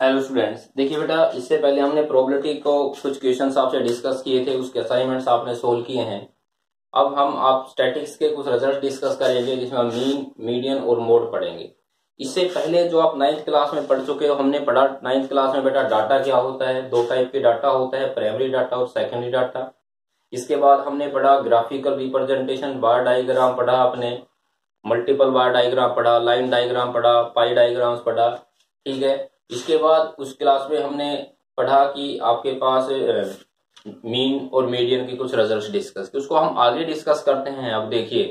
Hello students, देखिए बेटा, इससे पहले हमने प्रोबेबिलिटी को कुछ क्वेश्चंस आपसे डिस्कस किए थे, उसके असाइनमेंट्स आपने सोल्व किए हैं। अब हम आप स्टैटिक्स के कुछ रिजल्ट डिस्कस करेंगे, जिसमें हम मीन, मीडियन और मोड पढ़ेंगे। इससे पहले जो आप 9th क्लास में पढ़ चुके हो, हमने पढ़ा 9th क्लास में बेटा डाटा क्या होता है। दो टाइप के डाटा होता है, प्राइमरी डाटा और सेकेंडरी डाटा। इसके बाद हमने पढ़ा ग्राफिकल रिप्रेजेंटेशन, बार डायग्राम पढ़ा आपने, मल्टीपल बार डायग्राम पढ़ा, लाइन डायग्राम पढ़ा, पाई डायग्राम्स पढ़ा। ठीक है। इसके बाद उस क्लास में हमने पढ़ा कि आपके पास मीन और मीडियन के कुछ रिजल्ट्स डिस्कस किए, उसको हम आगे डिस्कस करते हैं। अब देखिए,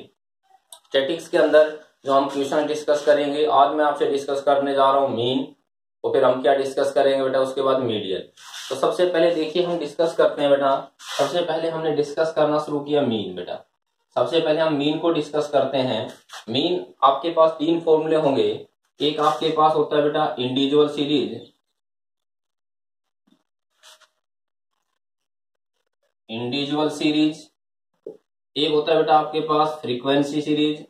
स्टैटिक्स के अंदर जो हम क्वेश्चन डिस्कस करेंगे, आज मैं आपसे डिस्कस करने जा रहा हूँ मीन, तो फिर हम क्या डिस्कस करेंगे बेटा, उसके बाद मीडियन। तो सबसे पहले देखिए हम डिस्कस करते हैं बेटा। सबसे पहले हमने डिस्कस करना शुरू किया मीन बेटा। सबसे पहले हम मीन को डिस्कस करते हैं। मीन आपके पास तीन फॉर्मूले होंगे। एक आपके पास होता है बेटा इंडिविजुअल सीरीज, इंडिविजुअल सीरीज। एक होता है बेटा आपके पास फ्रीक्वेंसी सीरीज,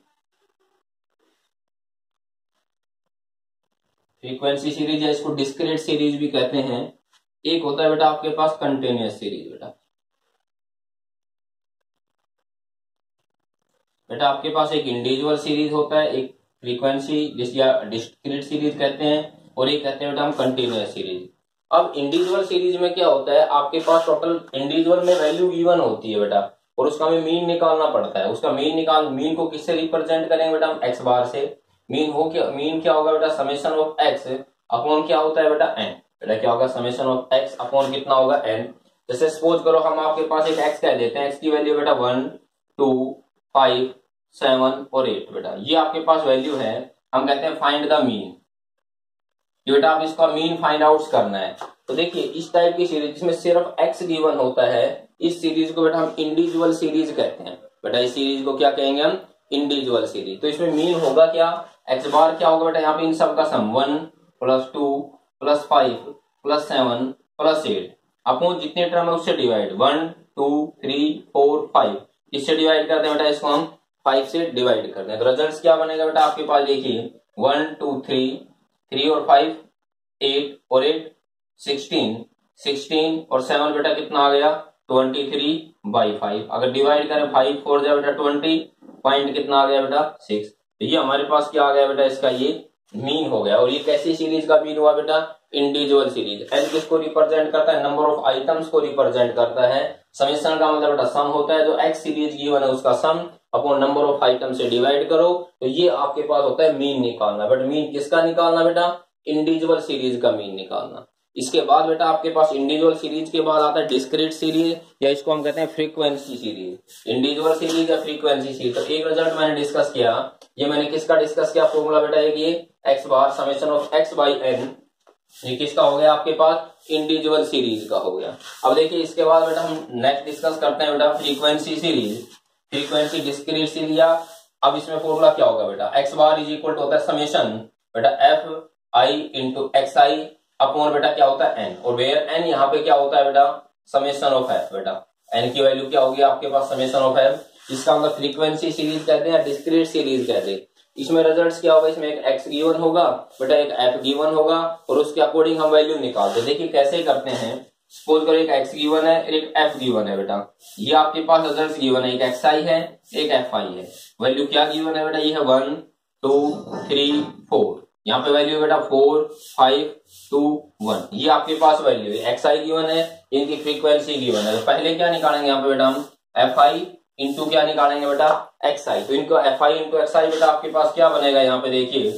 फ्रीक्वेंसी सीरीज या इसको डिस्क्रीट सीरीज भी कहते हैं। एक होता है बेटा आपके पास कंटिन्यूअस सीरीज। बेटा आपके पास एक इंडिविजुअल सीरीज होता है, एक फ्रीक्वेंसी या डिस्क्रीट सीरीज कहते हैं, और एक कहते हैं बेटा हम कंटिन्यूअस सीरीज। अब इंडिविजुअल सीरीज में क्या होता है, आपके पास टोटल इंडिविजुअल में वैल्यू गिवन होती है बेटा, और उसका हमें मीन निकालना पड़ता है। उसका मीन को किससे रिप्रेजेंट करेंगे बेटा, हम एक्स बार से। मीन क्या होगा बेटा, समेशन ऑफ एक्स अपॉन क्या होता है बेटा, एन। बेटा क्या होगा, समेशन ऑफ एक्स अपॉन कितना होगा, एन। जैसे सपोज करो हम आपके पास एक एक्स कह देते हैं, एक्स की वैल्यू बेटा 1, 2, 5, 7 और 8 बेटा, ये आपके पास वैल्यू है। हम कहते हैं फाइंड द मीन। ये बेटा आप इसका मीन फाइंड आउट करना है। तो देखिए, इस टाइप की सीरीज जिसमें सिर्फ एक्स गिवन होता है, इस सीरीज को बेटा हम इंडिविजुअल सीरीज कहते हैं। बेटा इस सीरीज को क्या कहेंगे हम, इंडिविजुअल सीरीज। तो इसमें मीन होगा क्या, एक्स बार क्या होगा बेटा, यहाँ पे इन सब का सम 1 + 2 + 5 + 7 + 8 अपॉन जितने टर्म है उससे डिवाइड, 1 2 3 4 5, इससे डिवाइड करते हैं बेटा, इसको हम 5 से डिवाइड करते हैं। तो रिजल्ट क्या बनेगा बेटा आपके पास, देखिए 1 2 3 और 5 8 और 8 16 और 7 बेटा कितना आ गया, 23/5। अगर डिवाइड करें 5 4 जाए बेटा 20, पॉइंट कितना आ गया बेटा 6। तो ये हमारे पास क्या आ गया बेटा, इसका ये मीन हो गया। और ये कैसी सीरीज का मीन हुआ बेटा, इंडिविजुअल सीरीज। एन किसको रिप्रेजेंट करता है, नंबर ऑफ आइटम्स को रिप्रेजेंट करता है। समेशन का मतलब बेटा सम होता है, जो एक्स सीरीज गिवन है उसका सम अपॉन नंबर ऑफ आइटम से डिवाइड करो, तो ये आपके पास होता है मीन निकालना। बट मीन किसका निकालना बेटा, इंडिविजुअल सीरीज का मीन निकालना। इसके बाद बेटा आपके पास इंडिविजुअल सीरीज के बाद आता है डिस्क्रीट सीरीज, या इसको हम कहते हैं फ्रीक्वेंसी सीरीज। इंडिविजुअल सीरीज या फ्रीक्वेंसी सीरीज। तो एक रिजल्ट मैंने डिस्कस किया, ये मैंने किसका डिस्कस किया फॉर्मूला बेटा, एक ये X bar summation of X by N, ये किसका हो गया आपके पास, इंडिविजुअल सीरीज का हो गया। अब देखिए इसके बाद बेटा हम नेक्स्ट डिस्कस करते हैं बेटा frequency series, frequency discrete series. अब इसमें फॉर्मूला क्या होगा बेटा, x bar is equal to होता है समेशन बेटा F I into X I upon बेटा क्या होता है एन, और वेयर एन यहाँ पे क्या होता है बेटा, समेशन ऑफ एफ। बेटा एन की वैल्यू क्या होगी आपके पास, समेशन ऑफ एफ। इसका हम फ्रीक्वेंसी सीरीज कहते हैं, डिस्क्रीट सीरीज कहते हैं। इसमें रिजल्ट्स क्या होगा, इसमें एक एक्स गिवन होगा बेटा, एक एफ गिवन होगा, और उसके अकॉर्डिंग हम वैल्यू निकालते हैं। देखिए कैसे करते हैं, सपोज करो एक एक्स गिवन है, एक एफ गिवन है बेटा, ये आपके पास रिजल्ट गिवन है, एक एक्स आई है, एक एफ आई है। वैल्यू क्या गिवन है बेटा, ये है 1 2 3 4, यहाँ पे वैल्यू बेटा 4 5 2 1, ये आपके पास वैल्यू है। एक्स आई गिवन है, इनकी फ्रीक्वेंसी गिवन है। तो पहले क्या निकालेंगे यहाँ पे बेटा, हम एफ आई इंटू क्या निकालेंगे बेटा, एक्स आई। तो इनको F I into X i बेटा आपके पास क्या बनेगा, यहाँ पे देखिए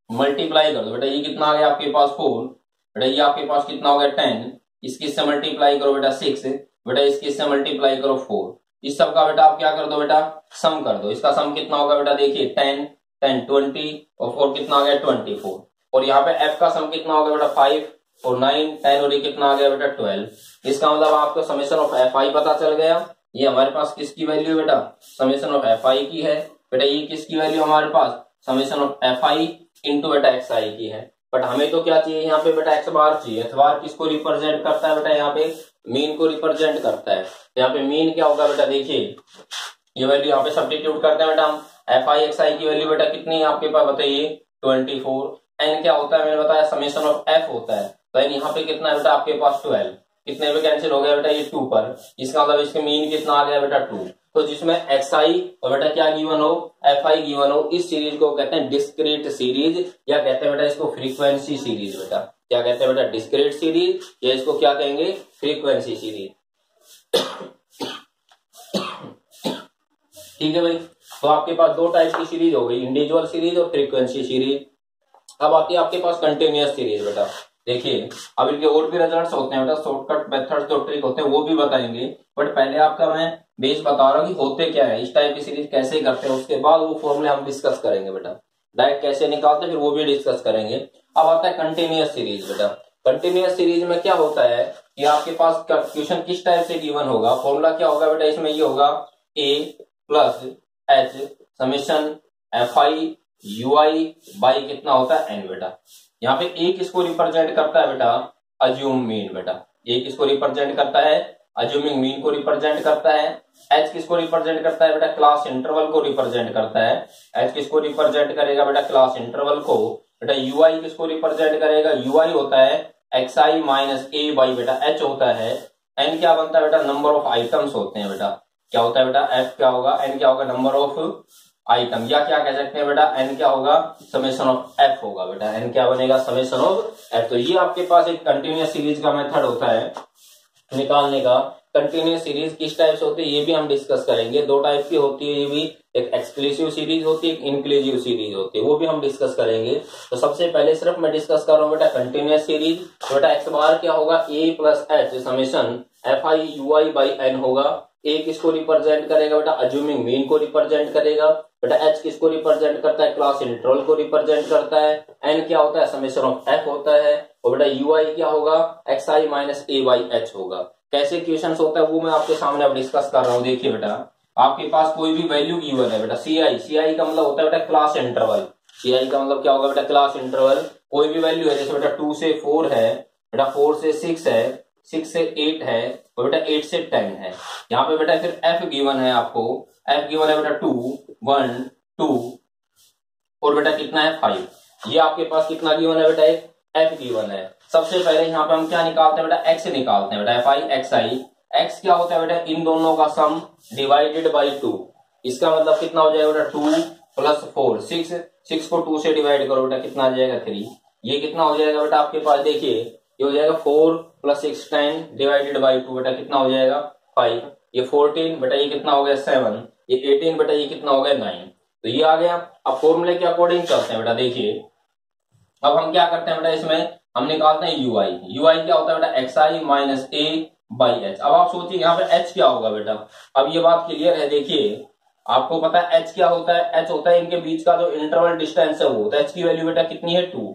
मल्टीप्लाई कर दो बेटा, ये कितना आ गया आपके पास 4 बेटा, ये आपके पास कितना हो गया 10, इसकी से मल्टीप्लाई करो बेटा 6 बेटा, इसकी से मल्टीप्लाई करो 4, इस सब का बेटा आप क्या कर दो बेटा, सम कर दो। इसका सम कितना होगा बेटा, देखिए 10 10 20 और 4 कितना आ गया 24, और यहाँ पे एफ का सम कितना होगा बेटा 5 और 9 10, और ये कितना आ गया बेटा 12। इसका मतलब आपको समेशन ऑफ एफ आई पता चल गया। ये हमारे पास किसकी वैल्यू है बेटा, समेशन ऑफ एफ आई की है। बेटा ये किसकी वैल्यू हमारे पास, summation of f I into बेटा एक्स आई की है। बट हमें तो क्या चाहिए यहाँ पे बेटा, एक्स बार चाहिए। एक्स बार किसको रिप्रेजेंट करता है बेटा, यहाँ पे मीन को रिप्रेजेंट करता है। यहाँ पे मीन क्या होगा बेटा, देखिए ये वैल्यू यहाँ पे सब्स्टिट्यूट करते हैं बेटा हम। एफ आई एक्स आई की वैल्यू बेटा कितनी है आपके पास बताइए, 24। एन क्या होता है मैंने बताया समेशन ऑफ एफ होता है। तो एन यहाँ पे कितना है बेटा आपके पास 12, कितने पे कैंसिल हो गया बेटा ये 2 पर, इसका मतलब इसके मीन कितना आ गया बेटा 2। तो जिसमें एक्स आई और बेटा क्या गिवन हो एफ आई गिवन हो, इस सीरीज को कहते हैं डिस्क्रीट सीरीज या कहते हैं बेटा इसको फ्रीक्वेंसी सीरीज। बेटा क्या कहते हैं बेटा डिस्क्रीट सीरीज या इसको क्या कहेंगे फ्रीक्वेंसी सीरीज। ठीक है भाई, तो आपके पास दो टाइप की सीरीज हो गई, इंडिविजुअल सीरीज और फ्रीक्वेंसी सीरीज। अब आती है आपके पास कंटिन्यूअस सीरीज। बेटा देखिए अब इनके और भी रिजल्ट्स होते हैं बेटा, शॉर्टकट मेथड्स जो ट्रिक होते हैं वो भी बताएंगे, बट पहले आपका मैं बेस बता रहा हूँ कि होते क्या है, इस टाइप की सीरीज कैसे करते हैं, उसके बाद वो फॉर्मूले हम डिस्कस करेंगे बेटा, डायरेक्ट कैसे निकालते हैं फिर वो भी डिस्कस करेंगे। अब आता है कंटिन्यूअस सीरीज। बेटा कंटिन्यूअस सीरीज में क्या होता है कि आपके पास क्वेश्चन किस टाइप से गिवन होगा, फॉर्मूला क्या होगा बेटा इसमें ये होगा a plus h summation f i u i by कितना होता है एन। बेटा यहाँ पे ए किसको रिप्रेजेंट करता है बेटा अज्यूम मीन। बेटा ए किसको रिप्रेजेंट करता है अज्यूमिंग मीन को रिप्रेजेंट करता है। एच किसको रिप्रेजेंट करता है बेटा क्लास इंटरवल को रिप्रेजेंट करता है। एच किसको रिप्रेजेंट करेगा बेटा क्लास इंटरवल को। बेटा यू आई किसको रिप्रेजेंट करेगा, यू आई होता है x i minus A by बेटा एच होता है। एन क्या बनता है बेटा नंबर ऑफ आइटम्स होते हैं। बेटा क्या होता है बेटा एफ क्या होगा एन क्या होगा नंबर ऑफ आइटम, या क्या कह सकते हैं बेटा एन क्या होगा समेशन ऑफ एफ होगा। बेटा एन क्या बनेगा समेशन ऑफ एफ। तो ये आपके पास एक कंटिन्यूअस सीरीज का मेथड होता है निकालने का। कंटिन्यूअस सीरीज किस टाइप से होती है ये भी हम डिस्कस करेंगे, दो टाइप की होती है ये भी, एक एक्सक्लूसिव सीरीज होती है एक इंक्लूसिव सीरीज होती है, वो भी हम डिस्कस करेंगे। तो सबसे पहले सिर्फ मैं डिस्कस कर रहा हूँ बेटा कंटिन्यूअस सीरीज। बेटा एक्स बार क्या होगा a plus h summation f i u i by n होगा। ए किसको रिप्रेजेंट करेगा बेटा अज्यूमिंग मीन को रिप्रेजेंट करेगा। बेटा एच किसको रिप्रेजेंट करता है क्लास इंटरवल को रिप्रेजेंट करता है। एन क्या होता है समेशन ऑफ एफ होता है। और बेटा यू आई क्या होगा x i minus A by H होगा। कैसे क्वेश्चन होता है वो मैं आपके सामने अब डिस्कस कर रहा हूँ। देखिए बेटा आपके पास कोई भी वैल्यू गिवन है बेटा सी आई का मतलब होता है बेटा क्लास इंटरवल। सी आई का मतलब क्या होगा बेटा क्लास इंटरवल। कोई भी वैल्यू है जैसे बेटा 2 से 4 है, बेटा 4 से 6 है, 6 से 8 है और बेटा 8 से 10 है। यहाँ पे बेटा फिर एफ गिवन है आपको, एफ गिवन है बेटा 2 1 2 और बेटा कितना है 5। ये आपके पास कितना गिवन है बेटा एक एफ गिवन है। सबसे पहले यहाँ पे हम क्या निकालते हैं बेटा एक्स निकालते हैं बेटा एफ आई एक्स आई। एक्स क्या होता है बेटा इन दोनों का सम डिवाइडेड बाई 2। इसका मतलब कितना हो जाएगा बेटा 2 प्लस 4 6 को 2 से डिवाइड करो बेटा कितना आ जाएगा 3। ये कितना हो जाएगा बेटा आपके पास देखिए ये हो जाएगा 4 प्लस 6 10 डिवाइडेड बाई 2 बेटा कितना हो जाएगा 5। ये 14 बेटा ये कितना हो गया 7, ये 18 बेटा ये कितना हो गया 9। तो ये आ गया। अब फॉर्मूले के अकॉर्डिंग चलते हैं बेटा। देखिए अब हम क्या करते हैं बेटा इसमें हम निकालते हैं यू आई। यू आई क्या होता है बेटा x i minus A by H. अब आप सोचिए यहाँ पे एच क्या होगा बेटा, अब ये बात क्लियर है। देखिए आपको पता है एच क्या होता है, एच होता है इनके बीच का जो इंटरवल डिस्टेंस है वो। तो एच की वैल्यू बेटा कितनी है 2।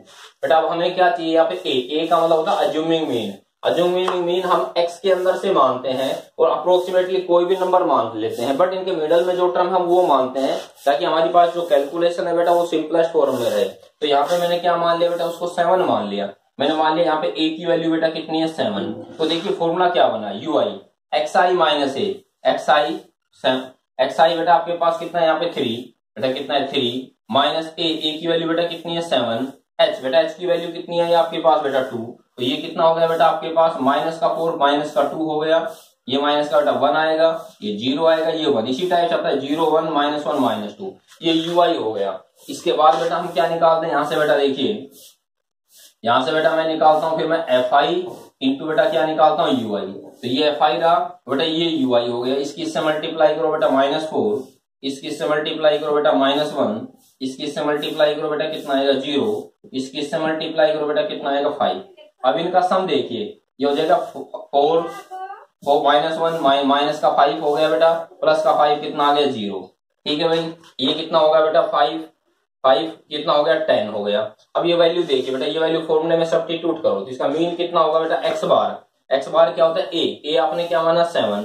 बेटा अब हमें क्या चाहिए यहाँ पे ए का मतलब होता है अज्यूमिंग मीन। अज्यूमिंग मीन हम एक्स के अंदर से मानते हैं और अप्रोक्सीमेटली कोई भी नंबर मान लेते हैं, बट इनके मिडल में जो टर्म हम वो मानते हैं ताकि हमारे पास जो कैलकुलेशन है बेटा वो सिंपलेस्ट फॉर्म में रहे। तो यहाँ पे मैंने क्या मान लिया बेटा उसको 7 मान लिया। मैंने मान लिया यहाँ पे ए की वैल्यू बेटा कितनी है 7। तो देखिए फॉर्मूला क्या बना u i x i minus a x i बेटा आपके पास कितना है यहाँ पे 3 बेटा कितना है 3 माइनस ए की वैल्यू बेटा कितनी है 7। एच बेटा एच की वैल्यू कितनी है आपके पास बेटा 2। तो ये कितना हो गया बेटा आपके पास माइनस का 4 माइनस का 2 हो गया। ये माइनस का बेटा 1 आएगा, ये 0 आएगा, ये 1 इसी टाइप आता है 0 1 माइनस 1 माइनस 2। ये यू आई हो गया। इसके बाद बेटा हम क्या निकालते हैं यहाँ से बेटा देखिए यहाँ से बेटा मैं निकालता हूँ फिर मैं एफ आई इंटू बेटा क्या निकालता हूँ यू आई। तो ये एफ आई रहा बेटा ये यू आई हो गया। इसकी इससे मल्टीप्लाई करो बेटा -4, इसकी इससे मल्टीप्लाई करो बेटा -1, इसकी इससे मल्टीप्लाई करो बेटा कितना आएगा 0, इसकी इससे मल्टीप्लाई करो बेटा कितना आएगा 5। अब इनका सम देखिए ये हो जाएगा 4 -1 माइनस का 5 हो गया बेटा प्लस का 5 कितना आ गया 0। ठीक है भाई ये कितना होगा बेटा 5 कितना हो गया 10 हो गया। अब ये वैल्यू देखिए बेटा ये वैल्यू फॉर्मूले में सब्स्टिट्यूट करो तो इसका मीन कितना होगा बेटा एक्स बार क्या होता है ए आपने क्या माना 7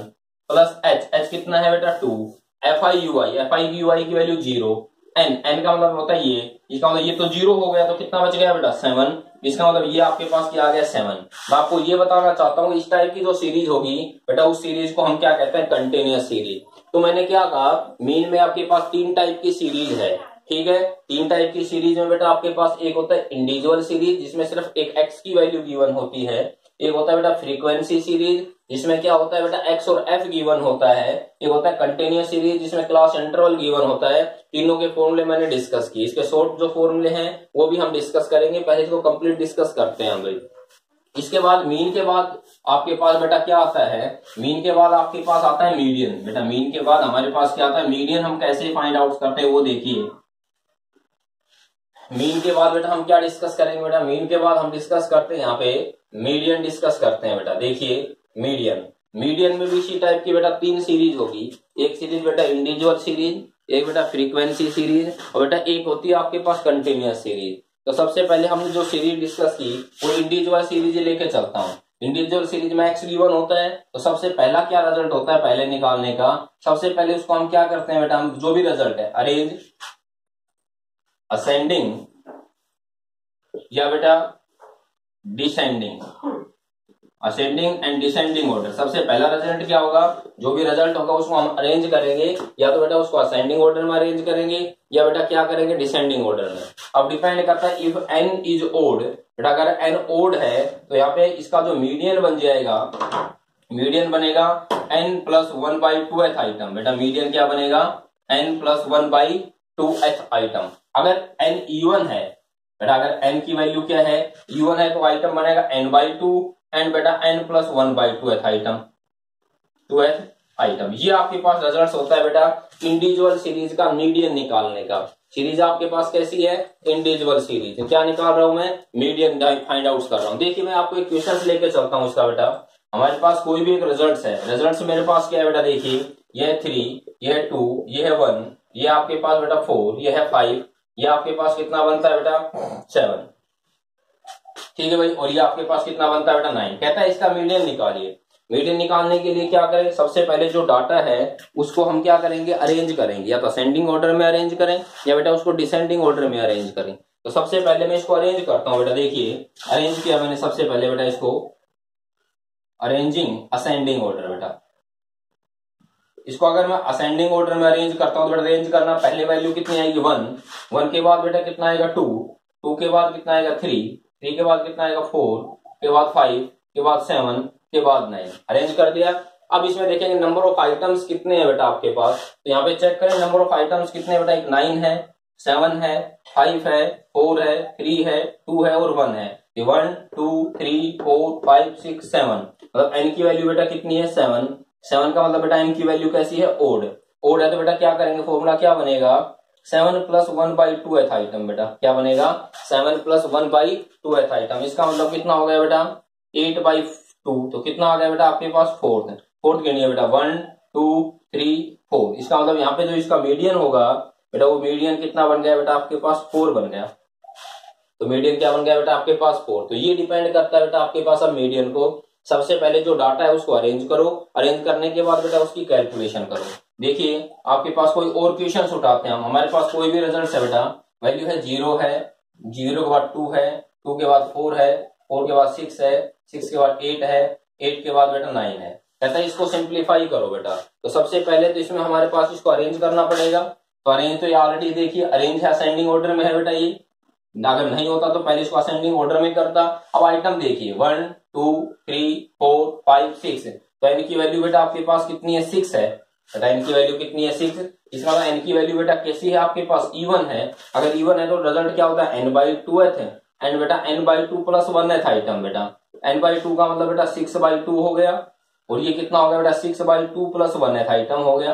प्लस एच कितना है बेटा 2 एफ आई यू आई की वैल्यू 0 एन का मतलब होता है ये, इसका मतलब ये तो 0 हो गया तो कितना बच गया बेटा 7। इसका मतलब ये आपके पास क्या आ गया 7। मैं आपको ये बताना चाहता हूँ इस टाइप की जो सीरीज होगी बेटा उस सीरीज को हम क्या कहते हैं कंटिन्यूअस सीरीज। तो मैंने क्या कहा मीन में आपके पास 3 टाइप की सीरीज है, ठीक है, तीन टाइप की सीरीज में बेटा आपके पास एक होता है इंडिविजुअल सीरीज जिसमें सिर्फ एक एक्स की वैल्यू गिवन होती है, एक होता है बेटा फ्रीक्वेंसी सीरीज जिसमें क्या होता है बेटा एक्स और एफ गिवन होता है, एक होता है कंटिन्यूअस सीरीज जिसमें क्लास इंटरवल गिवन होता है। तीनों के फॉर्मूले मैंने डिस्कस किए, इसके शॉर्ट जो फॉर्मूले हैं वो भी हम डिस्कस करेंगे, पहले इसको कंप्लीट डिस्कस करते हैं हम भाई। इसके बाद मीन के बाद आपके पास बेटा क्या आता है, मीन के बाद आपके पास आता है मीडियन। बेटा मीन के बाद हमारे पास क्या आता है, मीडियन। हम कैसे फाइंड आउट करते हैं वो देखिए। मीन के बाद बेटा हम क्या डिस्कस करेंगे, बेटा मीन के बाद हम डिस्कस करते हैं यहाँ पे मीडियन डिस्कस करते हैं। बेटा देखिए मीडियन, मीडियन में भी इसी टाइप की बेटा तीन सीरीज होगी, एक सीरीज बेटा इंडिविजुअल सीरीज, एक बेटा फ्रीक्वेंसी सीरीज और बेटा एक होती है आपके पास कंटिन्यूअस सीरीज। तो सबसे पहले हमने जो सीरीज डिस्कस की वो इंडिविजुअल सीरीज लेके चलता हूँ। इंडिविजुअल सीरीज में एक्स गिवन होता है, तो सबसे पहला क्या रिजल्ट होता है पहले निकालने का, सबसे पहले उसको हम क्या करते हैं बेटा, हम जो भी रिजल्ट है अरेंज असेंडिंग या बेटा descending, ascending and descending order. सबसे पहला रिजल्ट क्या होगा, जो भी रिजल्ट होगा उसको हम अरेंज करेंगे, या तो बेटा उसको असेंडिंग ऑर्डर में अरेंज करेंगे या बेटा क्या करेंगे डिसेंडिंग ऑर्डर में। अब डिपेंड करता है इफ n इज ओड, बेटा अगर n ओड है तो यहाँ पे इसका जो मीडियन बन जाएगा, मीडियन बनेगा n प्लस 1/2th आइटम। बेटा मीडियन क्या बनेगा, n प्लस 1/2th आइटम। अगर n इवन है, बेटा अगर n की वैल्यू क्या है इवन है, तो आइटम बनेगा n/2 एंड बेटा n plus 1/2th item, 2th item. ये आपके पास रिजल्ट होता है बेटा इंडिविजुअल सीरीज का मीडियन निकालने का। सीरीज आपके पास कैसी है, इंडिविजुअल सीरीज। क्या निकाल रहा हूं मैं, मीडियन फाइंड आउट कर रहा हूं। देखिए मैं आपको एक क्वेश्चन लेके चलता हूं उसका। बेटा हमारे पास कोई भी एक रिजल्ट है, रिजल्ट मेरे पास क्या है बेटा, देखिए ये है 3, ये है 2, ये है 1, ये आपके पास बेटा 4, ये है 5, ये आपके पास कितना बनता है बेटा 7, ठीक है भाई, और ये आपके पास कितना बनता है बेटा 9। कहता है इसका मीडियन निकालिए। मीडियन निकालने के लिए क्या करें, सबसे पहले जो डाटा है उसको हम क्या करेंगे अरेंज करेंगे, या तो असेंडिंग ऑर्डर में अरेंज करें या बेटा उसको डिसेंडिंग ऑर्डर में अरेंज करें। तो सबसे पहले मैं इसको अरेंज करता हूं। बेटा देखिए अरेंज किया मैंने सबसे पहले बेटा इसको अरेंजिंग असेंडिंग ऑर्डर। बेटा इसको अगर मैं असेंडिंग ऑर्डर में अरेंज करता हूं तो बेटा अरेंज करना, पहले वैल्यू कितनी आएगी 1, 1 के बाद बेटा कितना आएगा 2, 2 के बाद कितना आएगा 3, 3 के बाद कितना आएगा 4, के बाद 5, के बाद 7, के बाद 9। अरेंज कर दिया। अब इसमें देखेंगे नंबर ऑफ आइटम्स कितने हैं बेटा आपके पास, तो यहाँ पे चेक करें नंबर ऑफ आइटम्स कितने हैं बेटा, एक 9 है, 7 है, 5 है, 4 है, 3 है, 2 है और 1 है। 1 2 3 4 5 6 7, मतलब n की वैल्यू बेटा कितनी है 7। 7 का मतलब बेटा n की वैल्यू कैसी है ओड, ओड है तो बेटा क्या करेंगे, फॉर्मूला क्या बनेगा 7 प्लस 1/2th आइटम। बेटा क्या बनेगा 7 प्लस 1/2th आइटम। इसका मतलब कितना हो गया बेटा 8/2, तो कितना आ गया बेटा आपके पास फोर्थ गिनिए बेटा 1 2 3 4। इसका मतलब यहाँ पे जो इसका मीडियन होगा बेटा वो मीडियन कितना बन गया बेटा आपके पास 4 बन गया। तो मीडियन क्या बन गया बेटा आपके पास 4। तो ये डिपेंड करता है बेटा आपके पास अब मीडियन को सबसे पहले जो डाटा है उसको अरेंज करो, अरेंज करने के बाद बेटा उसकी कैलकुलेशन करो। देखिए आपके पास कोई और क्वेश्चन उठाते हैं हम, हमारे पास कोई भी रिजल्ट है बेटा, वैल्यू है 0 है, 0 के बाद 2 है, 2 के बाद 4 है, 4 के बाद 6 है, 6 के बाद 8 है, 8 के बाद बेटा 9 है। कहता है इसको सिंप्लीफाई करो बेटा। तो सबसे पहले तो इसमें हमारे पास इसको अरेंज करना पड़ेगा। तो अरेंज तो ये ऑलरेडी देखिए अरेंज है, असेंडिंग ऑर्डर में है बेटा ये, अगर नहीं होता तो पहले इसको असेंडिंग ऑर्डर में करता। अब आइटम देखिए 1 2 3 4 5 6, तो n की वैल्यू बेटा आपके पास कितनी है 6 है। बेटा n की वैल्यू कितनी है 6। इसका मतलब n की वैल्यू बेटा कैसी है आपके पास इवन है। अगर इवन है तो रिजल्ट क्या होता है n/2th है, एंड बेटा n/2 प्लस 1th आइटम। बेटा n/2 का मतलब बेटा 6/2 हो गया, और ये कितना हो गया बेटा 6/2 प्लस 1th आइटम हो गया।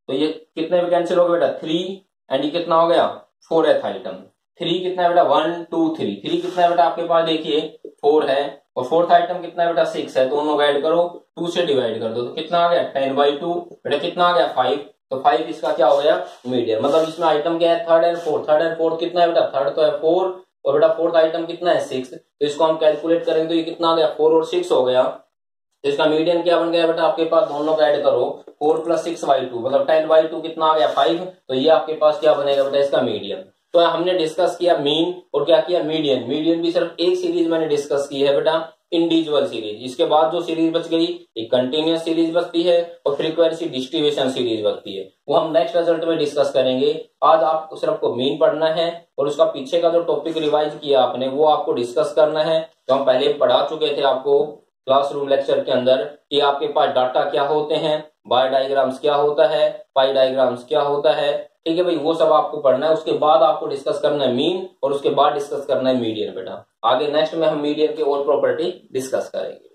तो ये कितने में कैंसिल हो गया बेटा 3, एंड ये कितना हो गया 4th आइटम। 3 कितना है बेटा 1 2 3, 3 कितना है बेटा आपके पास देखिए 4 है, और 4th आइटम कितना है बेटा 6 है। दोनों ऐड करो, 2 से डिवाइड कर दो तो कितना आ गया 10/2। बेटा कितना आ गया 5, तो 5 इसका क्या हो गया मीडियन। मतलब इसमें आइटम क्या है 3rd and 4th। 3rd and 4th कितना है बेटा 3rd तो है 4, और बेटा 4th आइटम कितना है 6। तो इसको हम कैलकुलेट करेंगे तो ये कितना आ गया 4 और 6 हो गया। तो इसका मीडियन क्या बन गया बेटा आपके पास, दोनों का ऐड करो 4 प्लस 6/2 मतलब 10/2 कितना आ गया 5। तो ये आपके पास क्या बनेगा बेटा इसका मीडियन। तो हमने डिस्कस किया मीन और क्या किया मीडियन। मीडियन भी सिर्फ एक सीरीज मैंने डिस्कस की है बेटा, इंडिविजुअल सीरीज। इसके बाद जो सीरीज बच गई एक कंटिन्यूअस सीरीज बचती है और फ्रीक्वेंसी डिस्ट्रीब्यूशन सीरीज बचती है, वो हम नेक्स्ट रिजल्ट में डिस्कस करेंगे। आज आपको सिर्फ को मीन पढ़ना है और उसका पीछे का जो टॉपिक रिवाइज किया आपने वो आपको डिस्कस करना है। तो हम पहले पढ़ा चुके थे आपको क्लासरूम लेक्चर के अंदर कि आपके पास डाटा क्या होते हैं, बार डायग्राम्स क्या होता है, पाई डायग्राम्स क्या होता है, ठीक है भाई, वो सब आपको पढ़ना है। उसके बाद आपको डिस्कस करना है मीन और उसके बाद डिस्कस करना है मीडियन। बेटा आगे नेक्स्ट में हम मीडियन की और प्रॉपर्टी डिस्कस करेंगे।